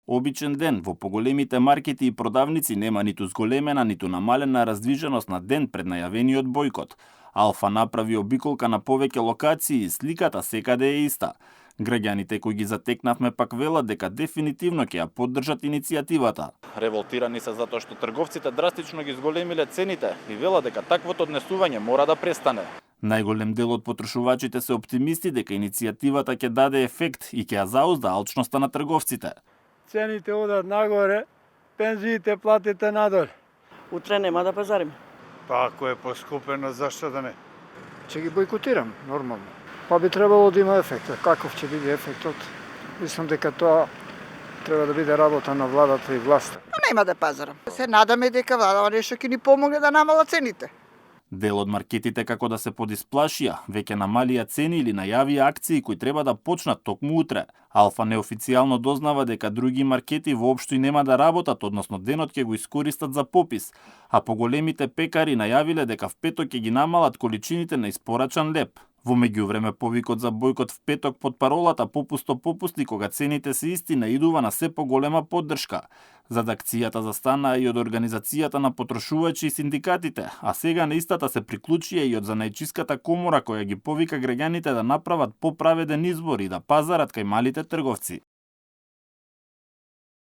Обичен ден во поголемите маркети и продавници нема ниту зголемена, ниту намалена раздвиженост на ден пред најавениот бојкот. Алфа направи обиколка на повеќе локации и сликата секаде е иста. Граѓаните кои ги затекнавме пак велат дека дефинитивно ќе ја поддржат иницијативата. Револтирани се затоа што трговците драстично ги зголемиле цените и велат дека таквото однесување мора да престане. Најголем дел од потрошувачите се оптимисти дека иницијативата ќе даде ефект и ќе ја заузда алчноста на трговците. Цените одат нагоре, пензиите платите надоле. Утре нема да пазариме. Па ако е поскупено, зашто да не? Ќе ги бойкотирам, нормално. Па би требало да има ефект. Каков ќе биде ефектот? Мислам дека тоа треба да биде работа на владата и власта. Нема да пазарам. Се надаме дека владата нешто ќе ни помогне да намала цените. Дел од маркетите како да се подисплашија, веќе намалија цени или најавија акции кои треба да почнат токму утре. Алфа неофицијално дознава дека други маркети воопшто и нема да работат, односно денот ќе го искористат за попис, а поголемите пекари најавиле дека в петок ќе ги намалат количините на испорачан леб. Во меѓувреме повикот за бојкот в петок под паролата попусто попусти кога цените се исти наидува на се поголема поддршка. Зад акцијата застанаа и од организацијата на потрошувачи и синдикатите, а сега на истата се приклучија и од занајчиската комора која ги повика граѓаните да направат поправеден избор и да пазарат кај малите трговци.